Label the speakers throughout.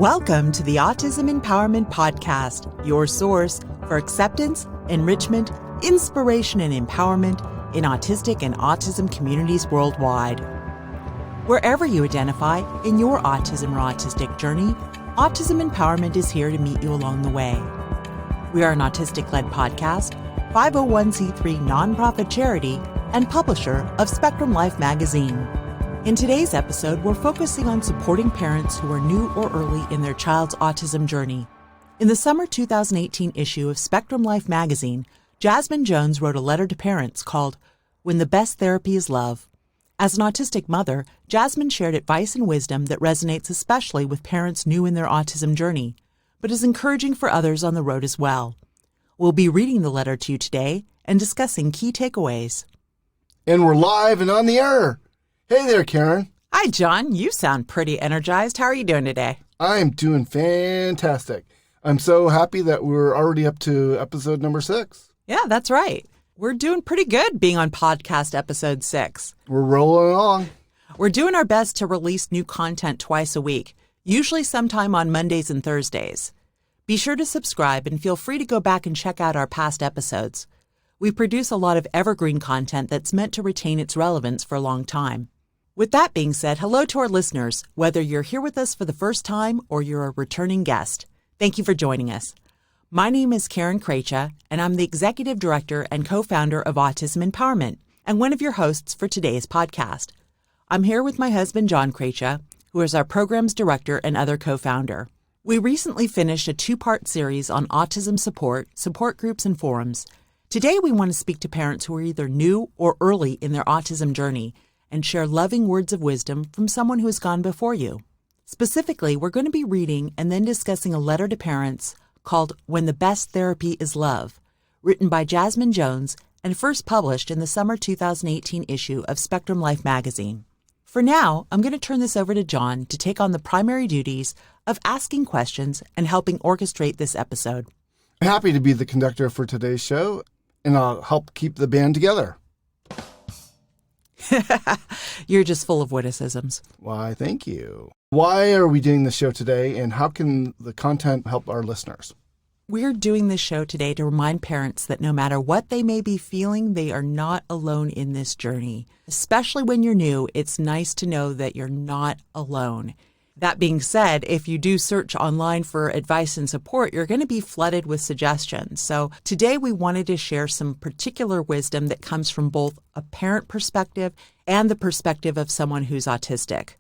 Speaker 1: Welcome to the Autism Empowerment Podcast, your source for acceptance, enrichment, inspiration, and empowerment in autistic and autism communities worldwide. Wherever you identify in your autism or autistic journey, Autism Empowerment is here to meet you along the way. We are an autistic-led podcast, 501c3 nonprofit charity, and publisher of Spectrum Life magazine. In today's episode, we're focusing on supporting parents who are new or early in their child's autism journey. In the summer 2018 issue of Spectrum Life magazine, Jasmyn Jones wrote a letter to parents called When the Best Therapy is Love. As an autistic mother, Jasmyn shared advice and wisdom that resonates especially with parents new in their autism journey, but is encouraging for others on the road as well. We'll be reading the letter to you today and discussing key takeaways.
Speaker 2: And we're live and on the air. Hey there, Karen.
Speaker 1: Hi, John. You sound pretty energized. How are you doing today?
Speaker 2: I'm doing fantastic. I'm so happy that we're already up to episode number 6.
Speaker 1: Yeah, that's right. We're doing pretty good being on podcast episode 6.
Speaker 2: We're rolling along.
Speaker 1: We're doing our best to release new content twice a week, usually sometime on Mondays and Thursdays. Be sure to subscribe and feel free to go back and check out our past episodes. We produce a lot of evergreen content that's meant to retain its relevance for a long time. With that being said, hello to our listeners, whether you're here with us for the first time or you're a returning guest. Thank you for joining us. My name is Karen Krejcha, and I'm the Executive Director and co-founder of Autism Empowerment and one of your hosts for today's podcast. I'm here with my husband, John Krejcha, who is our Programs Director and other co-founder. We recently finished a 2-part series on autism support groups, and forums. Today, we want to speak to parents who are either new or early in their autism journey and share loving words of wisdom from someone who has gone before you. Specifically, we're going to be reading and then discussing a letter to parents called When the Best Therapy is Love, written by Jasmyn Jones and first published in the summer 2018 issue of Spectrum Life magazine. For now, I'm going to turn this over to John to take on the primary duties of asking questions and helping orchestrate this episode.
Speaker 2: I'm happy to be the conductor for today's show, and I'll help keep the band together.
Speaker 1: You're just full of witticisms.
Speaker 2: Why, thank you. Why are we doing this show today, and how can the content help our listeners?
Speaker 1: We're doing this show today to remind parents that no matter what they may be feeling, they are not alone in this journey. Especially when you're new, it's nice to know that you're not alone. That being said, if you do search online for advice and support, you're going to be flooded with suggestions. So today we wanted to share some particular wisdom that comes from both a parent perspective and the perspective of someone who's autistic.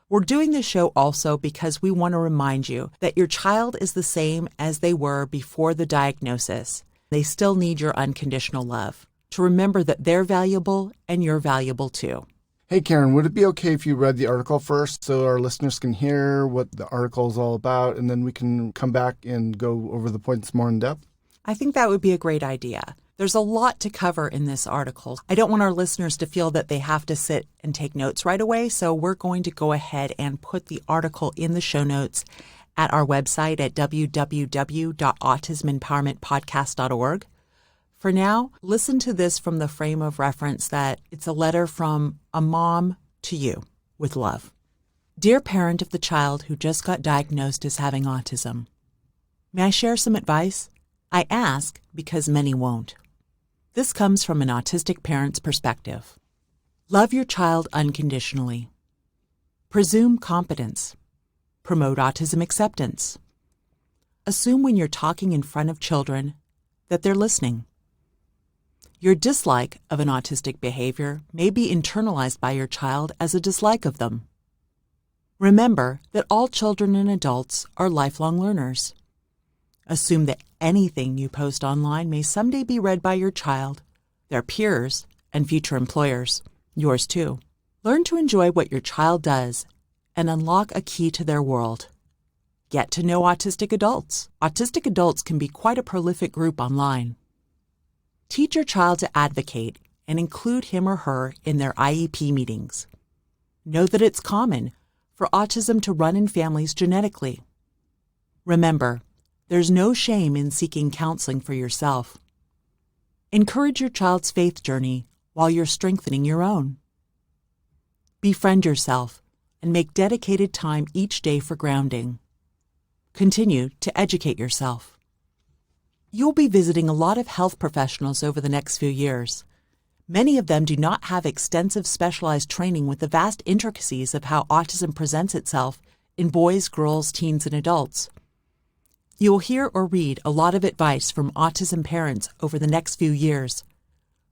Speaker 1: We're doing this show also because we want to remind you that your child is the same as they were before the diagnosis. They still need your unconditional love. To remember that they're valuable and you're valuable too.
Speaker 2: Hey, Karen, would it be okay if you read the article first so our listeners can hear what the article is all about, and then we can come back and go over the points more in depth?
Speaker 1: I think that would be a great idea. There's a lot to cover in this article. I don't want our listeners to feel that they have to sit and take notes right away, so we're going to go ahead and put the article in the show notes at our website at www.autismempowermentpodcast.org. For now, listen to this from the frame of reference that it's a letter from a mom to you with love. Dear parent of the child who just got diagnosed as having autism, may I share some advice? I ask because many won't. This comes from an autistic parent's perspective. Love your child unconditionally. Presume competence. Promote autism acceptance. Assume when you're talking in front of children that they're listening. Your dislike of an autistic behavior may be internalized by your child as a dislike of them. Remember that all children and adults are lifelong learners. Assume that anything you post online may someday be read by your child, their peers, and future employers, yours too. Learn to enjoy what your child does and unlock a key to their world. Get to know autistic adults. Autistic adults can be quite a prolific group online. Teach your child to advocate and include him or her in their IEP meetings. Know that it's common for autism to run in families genetically. Remember, there's no shame in seeking counseling for yourself. Encourage your child's faith journey while you're strengthening your own. Befriend yourself and make dedicated time each day for grounding. Continue to educate yourself. You'll be visiting a lot of health professionals over the next few years. Many of them do not have extensive specialized training with the vast intricacies of how autism presents itself in boys, girls, teens, and adults. You will hear or read a lot of advice from autism parents over the next few years.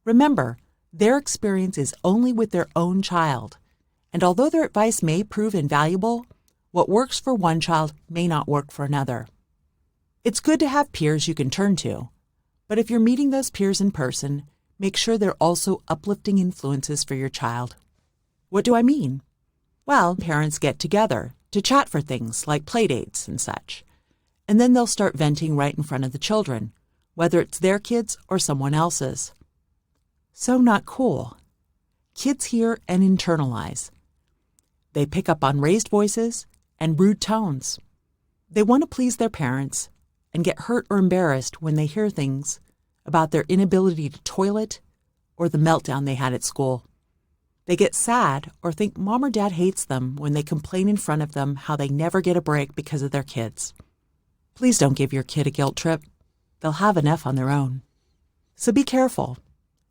Speaker 1: Remember, their experience is only with their own child, and although their advice may prove invaluable, what works for one child may not work for another. It's good to have peers you can turn to, but if you're meeting those peers in person, make sure they're also uplifting influences for your child. What do I mean? Well, parents get together to chat for things like playdates and such, and then they'll start venting right in front of the children, whether it's their kids or someone else's. So not cool. Kids hear and internalize. They pick up on raised voices and rude tones. They want to please their parents and get hurt or embarrassed when they hear things about their inability to toilet or the meltdown they had at school. They get sad or think mom or dad hates them when they complain in front of them how they never get a break because of their kids. Please don't give your kid a guilt trip. They'll have enough on their own. So be careful.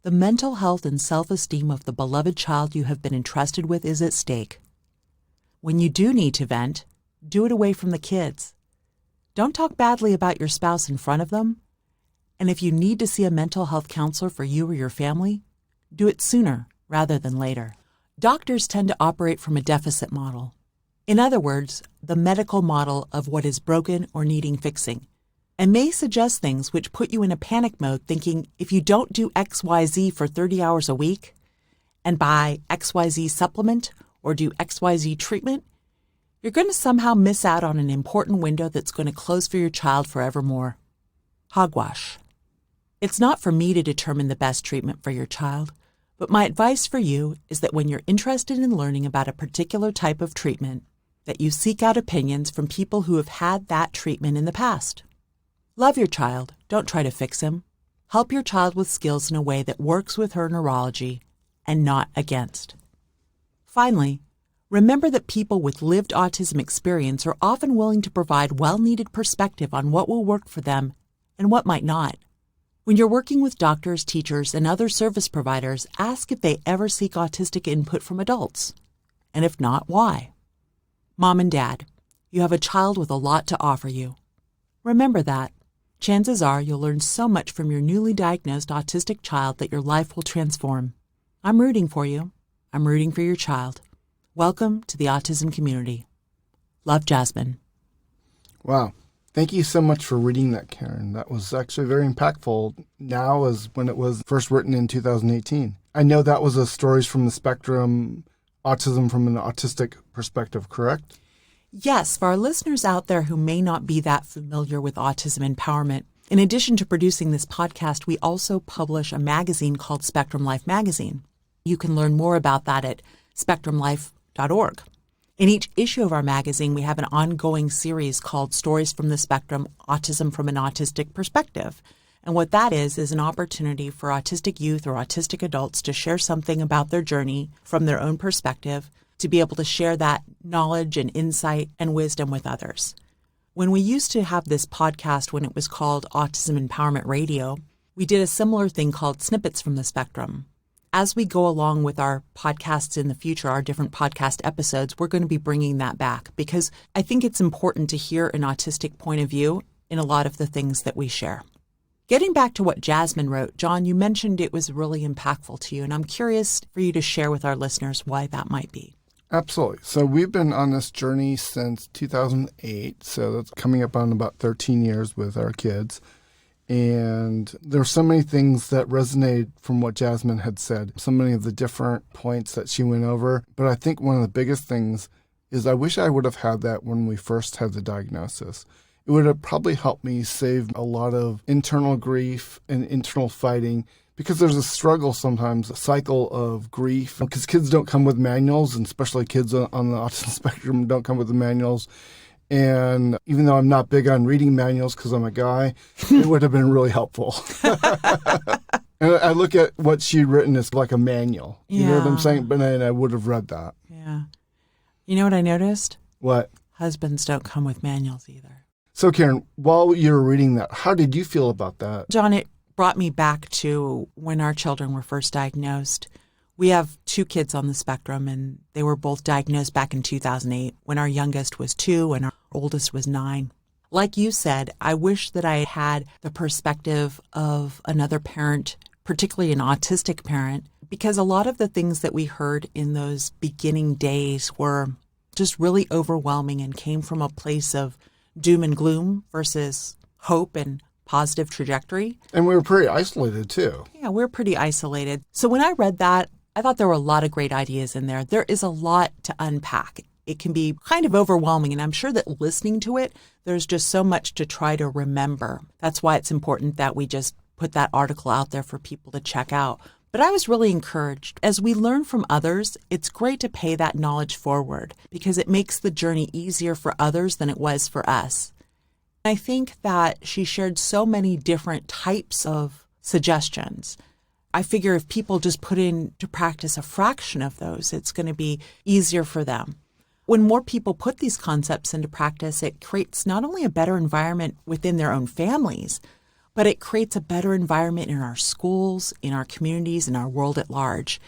Speaker 1: The mental health and self-esteem of the beloved child you have been entrusted with is at stake. When you do need to vent, do it away from the kids. Don't talk badly about your spouse in front of them. And if you need to see a mental health counselor for you or your family, do it sooner rather than later. Doctors tend to operate from a deficit model. In other words, the medical model of what is broken or needing fixing, and may suggest things which put you in a panic mode thinking if you don't do XYZ for 30 hours a week and buy XYZ supplement or do XYZ treatment, you're going to somehow miss out on an important window that's going to close for your child forevermore. Hogwash. It's not for me to determine the best treatment for your child, but my advice for you is that when you're interested in learning about a particular type of treatment, that you seek out opinions from people who have had that treatment in the past. Love your child. Don't try to fix him. Help your child with skills in a way that works with her neurology and not against. Finally, remember that people with lived autism experience are often willing to provide well-needed perspective on what will work for them and what might not. When you're working with doctors, teachers, and other service providers, ask if they ever seek autistic input from adults. And if not, why? Mom and Dad, you have a child with a lot to offer you. Remember that. Chances are you'll learn so much from your newly diagnosed autistic child that your life will transform. I'm rooting for you. I'm rooting for your child. Welcome to the autism community. Love, Jasmyn.
Speaker 2: Wow. Thank you so much for reading that, Karen. That was actually very impactful now as when it was first written in 2018. I know that was a Stories from the Spectrum, Autism from an Autistic Perspective, correct?
Speaker 1: Yes, for our listeners out there who may not be that familiar with autism empowerment, in addition to producing this podcast, we also publish a magazine called Spectrum Life Magazine. You can learn more about that at spectrumlife.org. In each issue of our magazine, we have an ongoing series called Stories from the Spectrum, Autism from an Autistic Perspective. And what that is an opportunity for autistic youth or autistic adults to share something about their journey from their own perspective, to be able to share that knowledge and insight and wisdom with others. When we used to have this podcast when it was called Autism Empowerment Radio, we did a similar thing called Snippets from the Spectrum. As we go along with our podcasts in the future, our different podcast episodes, we're going to be bringing that back because I think it's important to hear an autistic point of view in a lot of the things that we share. Getting back to what Jasmyn wrote, John, you mentioned it was really impactful to you, and I'm curious for you to share with our listeners why that might be.
Speaker 2: Absolutely. So we've been on this journey since 2008, so that's coming up on about 13 years with our kids. And there are so many things that resonated from what Jasmyn had said, so many of the different points that she went over. But I think one of the biggest things is I wish I would have had that when we first had the diagnosis. It would have probably helped me save a lot of internal grief and internal fighting, because there's a struggle sometimes, a cycle of grief, because kids don't come with manuals, and especially kids on the autism spectrum don't come with the manuals. And even though I'm not big on reading manuals because I'm a guy, it would have been really helpful. And I look at what she'd written as like a manual. You know what I'm saying? But I would have read that.
Speaker 1: Yeah. You know what I noticed?
Speaker 2: What?
Speaker 1: Husbands don't come with manuals either.
Speaker 2: So Karen, while you were reading that, how did you feel about that?
Speaker 1: John, it brought me back to when our children were first diagnosed. We have 2 kids on the spectrum, and they were both diagnosed back in 2008 when our youngest was 2 and our oldest was 9. Like you said, I wish that I had the perspective of another parent, particularly an autistic parent, because a lot of the things that we heard in those beginning days were just really overwhelming and came from a place of doom and gloom versus hope and positive trajectory.
Speaker 2: And we were pretty isolated too.
Speaker 1: Yeah, we're pretty isolated. So when I read that, I thought there were a lot of great ideas in there. There is a lot to unpack. It can be kind of overwhelming, and I'm sure that listening to it, there's just so much to try to remember. That's why it's important that we just put that article out there for people to check out. But I was really encouraged. As we learn from others, it's great to pay that knowledge forward because it makes the journey easier for others than it was for us. I think that she shared so many different types of suggestions. I figure if people just put into practice a fraction of those, it's going to be easier for them. When more people put these concepts into practice, it creates not only a better environment within their own families, but it creates a better environment in our schools, in our communities, in our world at large.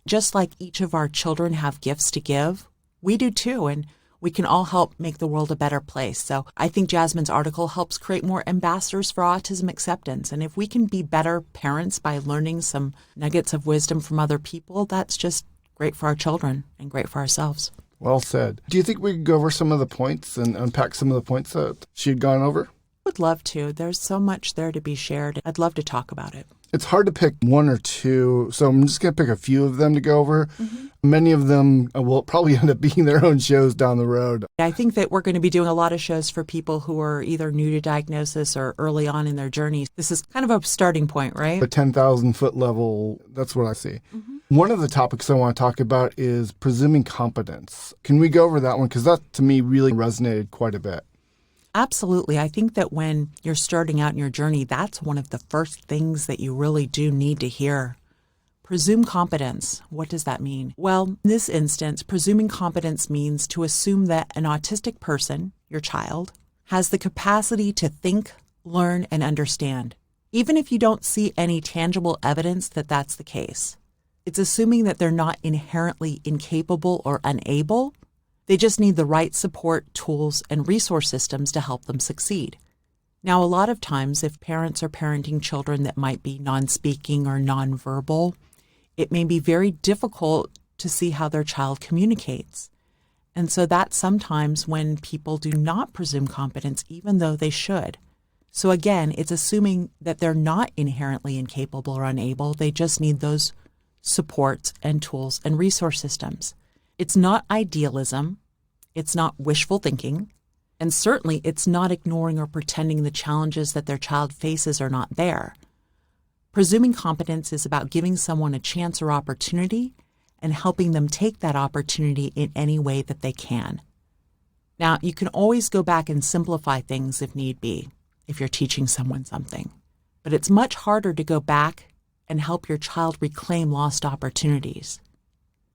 Speaker 1: Just like each of our children have gifts to give, we do too, and we can all help make the world a better place. So I think Jasmyn's article helps create more ambassadors for autism acceptance. And if we can be better parents by learning some nuggets of wisdom from other people, that's just great for our children and great for ourselves.
Speaker 2: Well said. Do you think we could go over some of the points and unpack some of the points that she had gone over?
Speaker 1: Would love to. There's so much there to be shared. I'd love to talk about it.
Speaker 2: It's hard to pick one or two, so I'm just going to pick a few of them to go over. Mm-hmm. Many of them will probably end up being their own shows down the road.
Speaker 1: I think that we're going to be doing a lot of shows for people who are either new to diagnosis or early on in their journey. This is kind of a starting point, right?
Speaker 2: The 10,000-foot level, that's what I see. Mm-hmm. One of the topics I want to talk about is presuming competence. Can we go over that one? Because that, to me, really resonated quite a bit.
Speaker 1: Absolutely. I think that when you're starting out in your journey, that's one of the first things that you really do need to hear. Presume competence. What does that mean? Well, in this instance, presuming competence means to assume that an autistic person, your child, has the capacity to think, learn, and understand, even if you don't see any tangible evidence that that's the case. It's assuming that they're not inherently incapable or unable. They just need the right support, tools, and resource systems to help them succeed. Now, a lot of times, if parents are parenting children that might be non-speaking or non-verbal, it may be very difficult to see how their child communicates. And so that's sometimes when people do not presume competence, even though they should. So again, it's assuming that they're not inherently incapable or unable. They just need those supports and tools and resource systems. It's not idealism, it's not wishful thinking, and certainly it's not ignoring or pretending the challenges that their child faces are not there. Presuming competence is about giving someone a chance or opportunity and helping them take that opportunity in any way that they can. Now, you can always go back and simplify things if need be, if you're teaching someone something, but it's much harder to go back and help your child reclaim lost opportunities.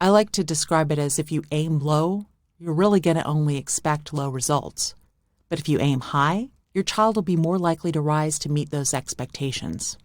Speaker 1: I like to describe it as if you aim low, you're really going to only expect low results. But if you aim high, your child will be more likely to rise to meet those expectations.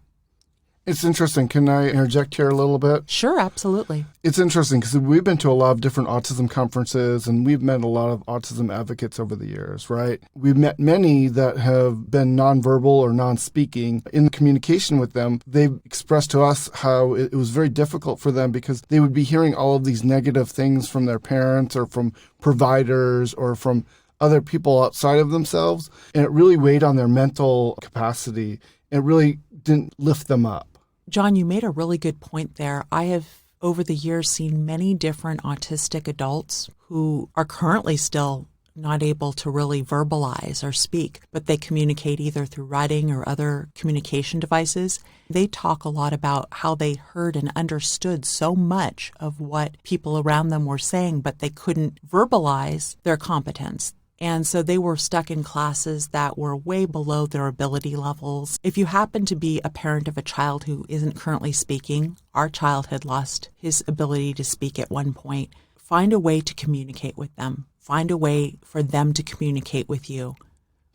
Speaker 2: It's interesting. Can I interject here a little bit?
Speaker 1: Sure, absolutely.
Speaker 2: It's interesting because we've been to a lot of different autism conferences and we've met a lot of autism advocates over the years, right? We've met many that have been nonverbal or non-speaking. In communication with them, they've expressed to us how it was very difficult for them because they would be hearing all of these negative things from their parents or from providers or from other people outside of themselves. And it really weighed on their mental capacity. It really didn't lift them up.
Speaker 1: John, you made a really good point there. I have, over the years, seen many different autistic adults who are currently still not able to really verbalize or speak, but they communicate either through writing or other communication devices. They talk a lot about how they heard and understood so much of what people around them were saying, but they couldn't verbalize their competence. And so they were stuck in classes that were way below their ability levels. If you happen to be a parent of a child who isn't currently speaking, our child had lost his ability to speak at one point, find a way to communicate with them. Find a way for them to communicate with you.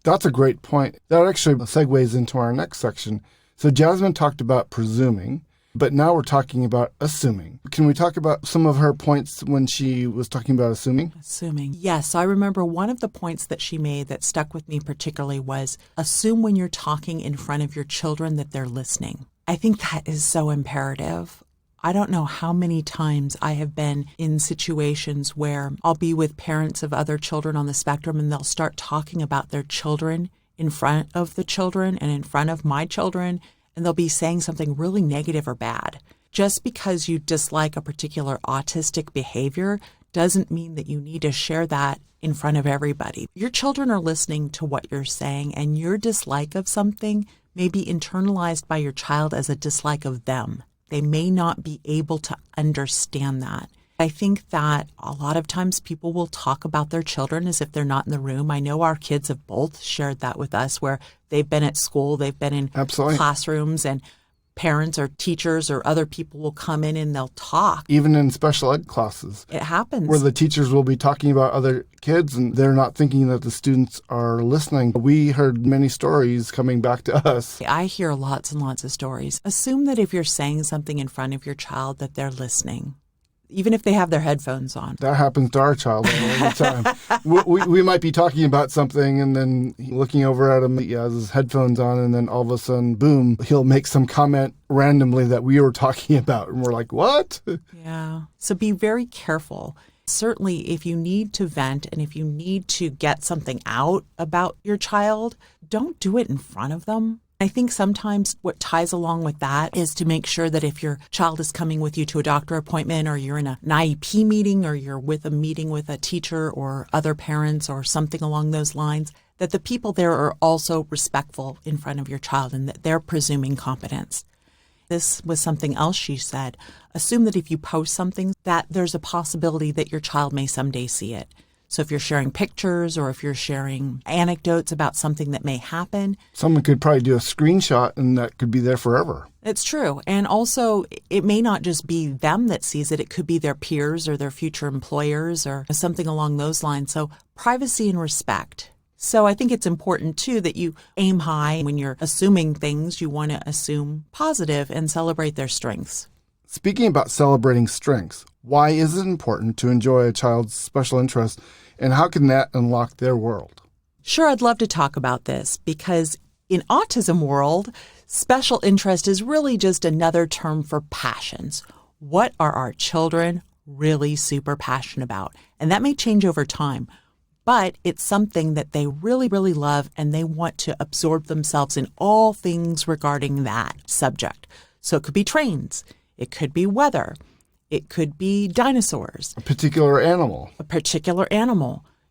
Speaker 2: That's a great point. That actually segues into our next section. So Jasmyn talked about presuming, but now we're talking about assuming. Can we talk about some of her points when she was talking about assuming?
Speaker 1: Assuming. Yes, I remember one of the points that she made that stuck with me particularly was assume when you're talking in front of your children that they're listening. I think that is so imperative. I don't know how many times I have been in situations where I'll be with parents of other children on the spectrum and they'll start talking about their children in front of the children and in front of my children, and they'll be saying something really negative or bad. Just because you dislike a particular autistic behavior doesn't mean that you need to share that in front of everybody. Your children are listening to what you're saying, and your dislike of something may be internalized by your child as a dislike of them. They may not be able to understand that. I think that a lot of times people will talk about their children as if they're not in the room. I know our kids have both shared that with us where they've been at school, they've been in classrooms, and parents or teachers or other people will come in and they'll talk.
Speaker 2: Even in special ed classes.
Speaker 1: It happens.
Speaker 2: Where the teachers will be talking about other kids and they're not thinking that the students are listening. We heard many stories coming back to us.
Speaker 1: I hear lots and lots of stories. Assume that if you're saying something in front of your child that they're listening, even if they have their headphones on.
Speaker 2: That happens to our child all the time. we might be talking about something and then looking over at him, he has his headphones on, and then all of a sudden, boom, he'll make some comment randomly that we were talking about. And we're like, what?
Speaker 1: Yeah. So be very careful. Certainly, if you need to vent and if you need to get something out about your child, don't do it in front of them. I think sometimes what ties along with that is to make sure that if your child is coming with you to a doctor appointment or you're in an IEP meeting or you're with a meeting with a teacher or other parents or something along those lines, that the people there are also respectful in front of your child and that they're presuming competence. This was something else she said. Assume that if you post something, that there's a possibility that your child may someday see it. So if you're sharing pictures or if you're sharing anecdotes about something that may happen.
Speaker 2: Someone could probably do a screenshot and that could be there forever.
Speaker 1: It's true. And also, it may not just be them that sees it. It could be their peers or their future employers or something along those lines. So privacy and respect. So I think it's important, too, that you aim high. When you're assuming things, you want to assume positive and celebrate their strengths.
Speaker 2: Speaking about celebrating strengths, why is it important to enjoy a child's special interest, and how can that unlock their world?
Speaker 1: Sure, I'd love to talk about this because in autism world, special interest is really just another term for passions. What are our children really super passionate about? And that may change over time, but it's something that they really, really love and they want to absorb themselves in all things regarding that subject. So it could be trains, it could be weather, it could be dinosaurs.
Speaker 2: A particular animal.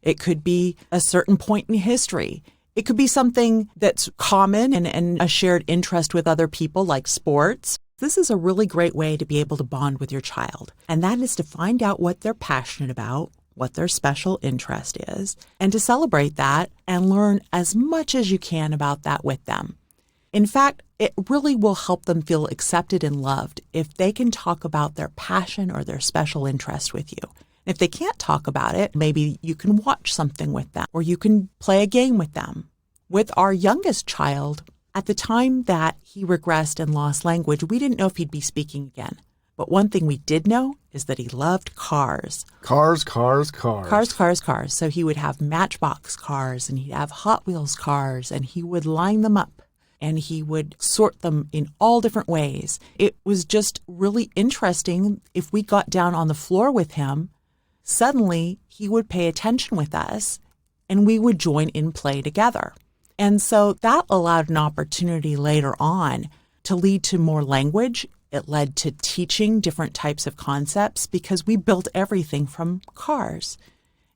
Speaker 1: It could be a certain point in history. It could be something that's common and a shared interest with other people like sports. This is a really great way to be able to bond with your child. And that is to find out what they're passionate about, what their special interest is, and to celebrate that and learn as much as you can about that with them. In fact, it really will help them feel accepted and loved if they can talk about their passion or their special interest with you. If they can't talk about it, maybe you can watch something with them or you can play a game with them. With our youngest child, at the time that he regressed and lost language, we didn't know if he'd be speaking again. But one thing we did know is that he loved cars.
Speaker 2: Cars.
Speaker 1: Cars. So he would have Matchbox cars and he'd have Hot Wheels cars and he would line them up and he would sort them in all different ways. It was just really interesting. If we got down on the floor with him, suddenly he would pay attention with us and we would join in play together. And so that allowed an opportunity later on to lead to more language. It led to teaching different types of concepts because we built everything from cars.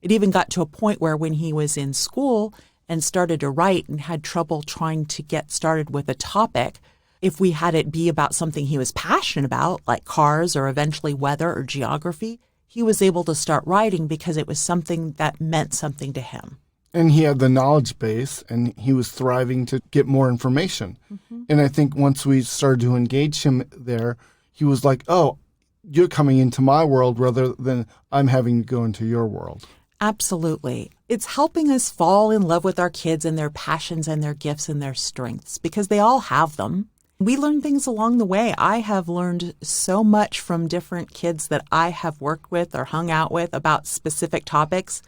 Speaker 1: It even got to a point where when he was in school and started to write and had trouble trying to get started with a topic, if we had it be about something he was passionate about, like cars or eventually weather or geography, he was able to start writing because it was something that meant something to him.
Speaker 2: And he had the knowledge base and he was thriving to get more information. Mm-hmm. And I think once we started to engage him there, he was like, oh, you're coming into my world rather than I'm having to go into your world.
Speaker 1: Absolutely. It's helping us fall in love with our kids and their passions and their gifts and their strengths, because they all have them. We learn things along the way. I have learned so much from different kids that I have worked with or hung out with about specific topics.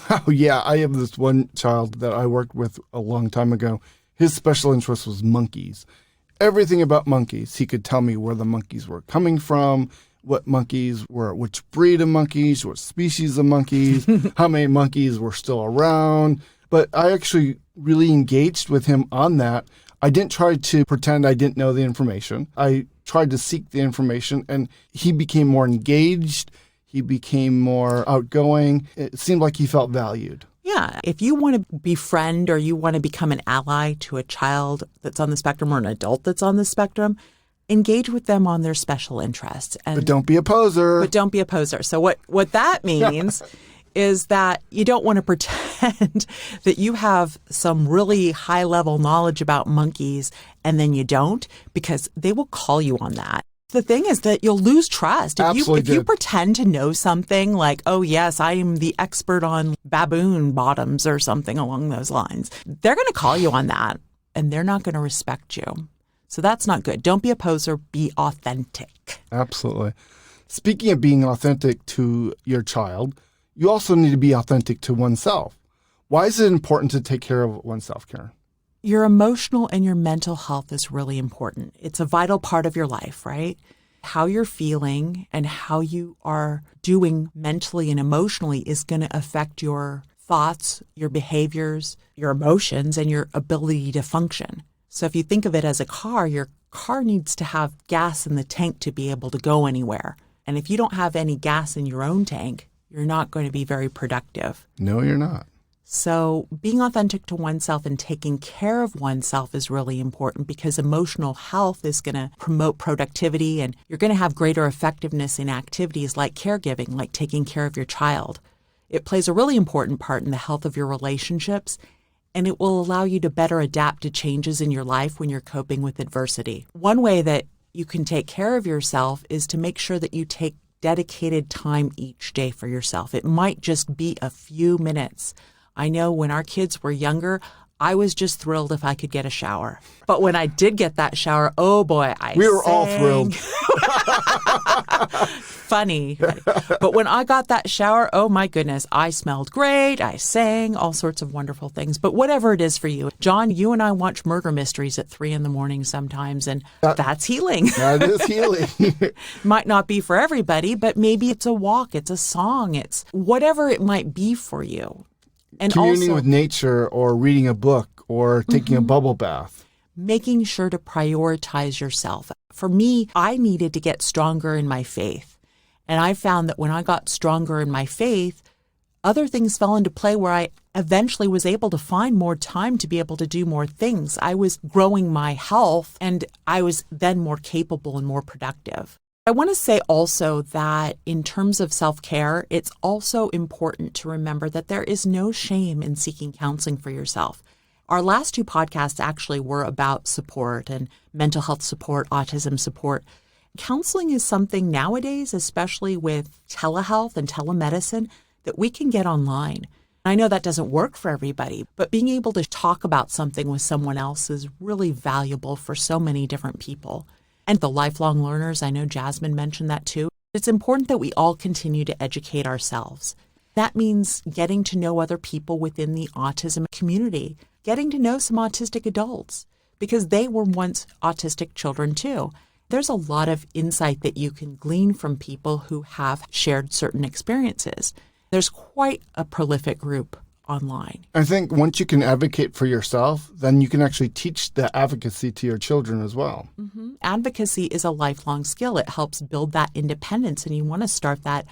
Speaker 2: Oh, yeah. I have this one child that I worked with a long time ago. His special interest was monkeys. Everything about monkeys. He could tell me where the monkeys were coming from, what monkeys were, which breed of monkeys, what species of monkeys, how many monkeys were still around. But I actually really engaged with him on that. I didn't try to pretend I didn't know the information. I tried to seek the information, and he became more engaged. He became more outgoing. It seemed like he felt valued.
Speaker 1: Yeah. If you want to befriend or you want to become an ally to a child that's on the spectrum or an adult that's on the spectrum, engage with them on their special interests.
Speaker 2: But don't be a poser.
Speaker 1: But don't be a poser. So what that means is that you don't want to pretend that you have some really high-level knowledge about monkeys and then you don't, because they will call you on that. The thing is that you'll lose trust. If you pretend to know something like, oh, yes, I'm the expert on baboon bottoms or something along those lines, they're going to call you on that, and they're not going to respect you. So that's not good. Don't be a poser. Be authentic.
Speaker 2: Absolutely. Speaking of being authentic to your child, you also need to be authentic to oneself. Why is it important to take care of oneself, Karen?
Speaker 1: Your emotional and your mental health is really important. It's a vital part of your life, right? How you're feeling and how you are doing mentally and emotionally is going to affect your thoughts, your behaviors, your emotions, and your ability to function. So if you think of it as a car, your car needs to have gas in the tank to be able to go anywhere. And if you don't have any gas in your own tank, you're not going to be very productive.
Speaker 2: No, you're not.
Speaker 1: So being authentic to oneself and taking care of oneself is really important, because emotional health is going to promote productivity, and you're going to have greater effectiveness in activities like caregiving, like taking care of your child. It plays a really important part in the health of your relationships, and it will allow you to better adapt to changes in your life when you're coping with adversity. One way that you can take care of yourself is to make sure that you take dedicated time each day for yourself. It might just be a few minutes. I know when our kids were younger, I was just thrilled if I could get a shower. But when I did get that shower, oh boy,
Speaker 2: we were all thrilled.
Speaker 1: Funny. But when I got that shower, oh my goodness, I smelled great. I sang all sorts of wonderful things. But whatever it is for you, John, you and I watch murder mysteries at 3 a.m. sometimes, and that's healing.
Speaker 2: That is healing.
Speaker 1: Might not be for everybody, but maybe it's a walk, it's a song, it's whatever it might be for you. And
Speaker 2: communing
Speaker 1: also,
Speaker 2: with nature, or reading a book, or taking a bubble bath.
Speaker 1: Making sure to prioritize yourself. For me, I needed to get stronger in my faith. And I found that when I got stronger in my faith, other things fell into play where I eventually was able to find more time to be able to do more things. I was growing my health, and I was then more capable and more productive. I want to say also that in terms of self-care, it's also important to remember that there is no shame in seeking counseling for yourself. Our last 2 podcasts actually were about support and mental health support, autism support. Counseling is something nowadays, especially with telehealth and telemedicine, that we can get online. I know that doesn't work for everybody, but being able to talk about something with someone else is really valuable for so many different people. And the lifelong learners, I know Jasmyn mentioned that too. It's important that we all continue to educate ourselves. That means getting to know other people within the autism community, getting to know some autistic adults, because they were once autistic children too. There's a lot of insight that you can glean from people who have shared certain experiences. There's quite a prolific group online.
Speaker 2: I think once you can advocate for yourself, then you can actually teach the advocacy to your children as well.
Speaker 1: Mm-hmm. Advocacy is a lifelong skill. It helps build that independence, and you want to start that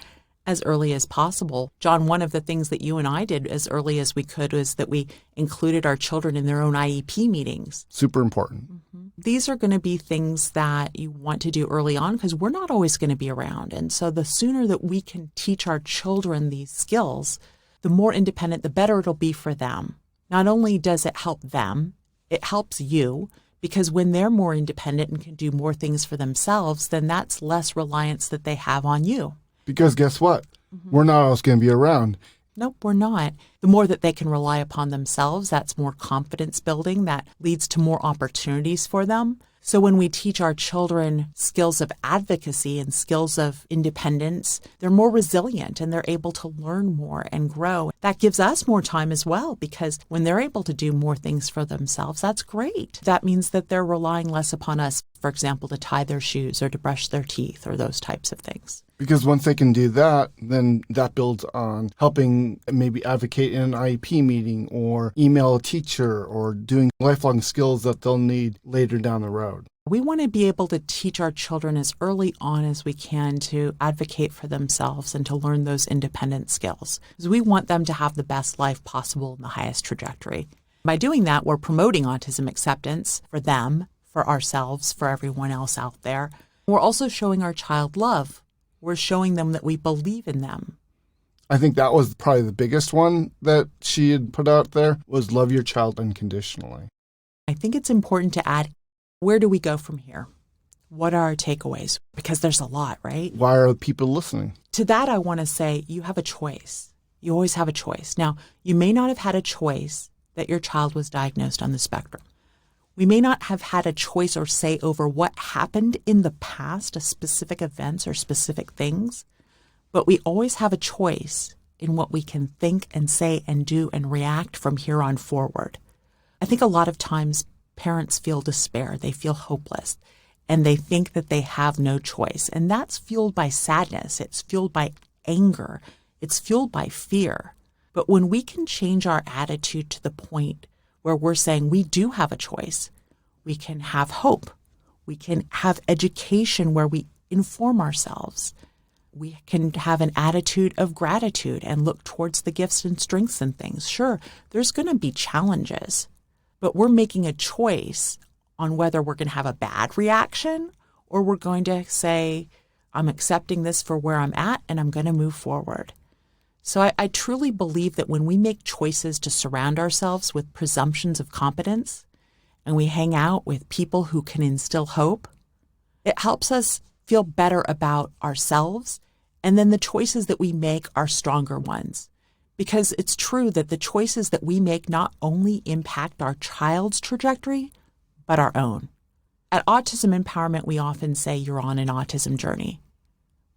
Speaker 1: as early as possible. John, one of the things that you and I did as early as we could was that we included our children in their own IEP meetings.
Speaker 2: Super important.
Speaker 1: Mm-hmm. These are going to be things that you want to do early on, because we're not always going to be around. And so the sooner that we can teach our children these skills, the more independent, the better it'll be for them. Not only does it help them, it helps you, because when they're more independent and can do more things for themselves, then that's less reliance that they have on you.
Speaker 2: Because guess what? We're not always going to be around.
Speaker 1: Nope, we're not. The more that they can rely upon themselves, that's more confidence building. That leads to more opportunities for them. So when we teach our children skills of advocacy and skills of independence, they're more resilient and they're able to learn more and grow. That gives us more time as well, because when they're able to do more things for themselves, that's great. That means that they're relying less upon us, for example, to tie their shoes or to brush their teeth or those types of things.
Speaker 2: Because once they can do that, then that builds on helping maybe advocate in an IEP meeting or email a teacher or doing lifelong skills that they'll need later down the road.
Speaker 1: We want to be able to teach our children as early on as we can to advocate for themselves and to learn those independent skills, because we want them to have the best life possible and the highest trajectory. By doing that, we're promoting autism acceptance for them, for ourselves, for everyone else out there. We're also showing our child love. We're showing them that we believe in them.
Speaker 2: I think that was probably the biggest one that she had put out there, was love your child unconditionally.
Speaker 1: I think it's important to add, where do we go from here? What are our takeaways? Because there's a lot, right?
Speaker 2: Why are people listening?
Speaker 1: To that, I want to say you have a choice. You always have a choice. Now, you may not have had a choice that your child was diagnosed on the spectrum. We may not have had a choice or say over what happened in the past, specific events or specific things, but we always have a choice in what we can think and say and do and react from here on forward. I think a lot of times parents feel despair, they feel hopeless, and they think that they have no choice. And that's fueled by sadness, it's fueled by anger, it's fueled by fear. But when we can change our attitude to the point where we're saying we do have a choice, we can have hope, we can have education where we inform ourselves, we can have an attitude of gratitude and look towards the gifts and strengths and things. Sure, there's going to be challenges, but we're making a choice on whether we're going to have a bad reaction or we're going to say, I'm accepting this for where I'm at and I'm going to move forward. So I truly believe that when we make choices to surround ourselves with presumptions of competence and we hang out with people who can instill hope, it helps us feel better about ourselves. And then the choices that we make are stronger ones. Because it's true that the choices that we make not only impact our child's trajectory, but our own. At Autism Empowerment, we often say you're on an autism journey,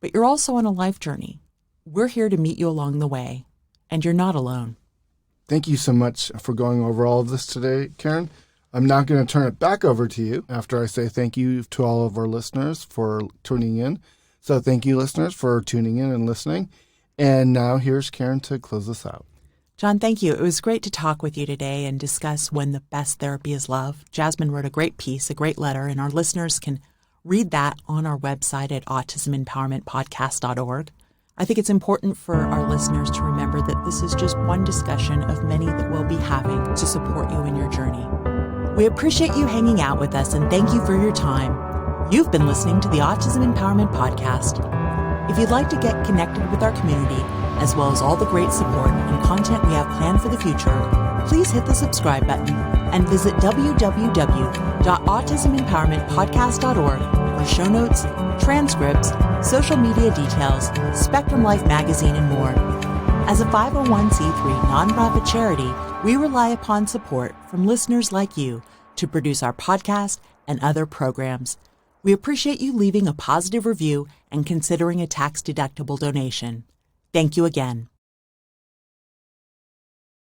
Speaker 1: but you're also on a life journey. We're here to meet you along the way, and you're not alone.
Speaker 2: Thank you so much for going over all of this today, Karen. I'm now going to turn it back over to you after I say thank you to all of our listeners for tuning in. So thank you, listeners, for tuning in and listening. And now here's Karen to close us out.
Speaker 1: John, thank you. It was great to talk with you today and discuss when the best therapy is love. Jasmyn wrote a great piece, a great letter, and our listeners can read that on our website at autismempowermentpodcast.org. I think it's important for our listeners to remember that this is just one discussion of many that we'll be having to support you in your journey. We appreciate you hanging out with us and thank you for your time. You've been listening to the Autism Empowerment Podcast. If you'd like to get connected with our community, as well as all the great support and content we have planned for the future, please hit the subscribe button and visit www.autismempowermentpodcast.org for show notes, transcripts, social media details, Spectrum Life magazine, and more. As a 501c3 nonprofit charity, we rely upon support from listeners like you to produce our podcast and other programs. We appreciate you leaving a positive review and considering a tax-deductible donation. Thank you again.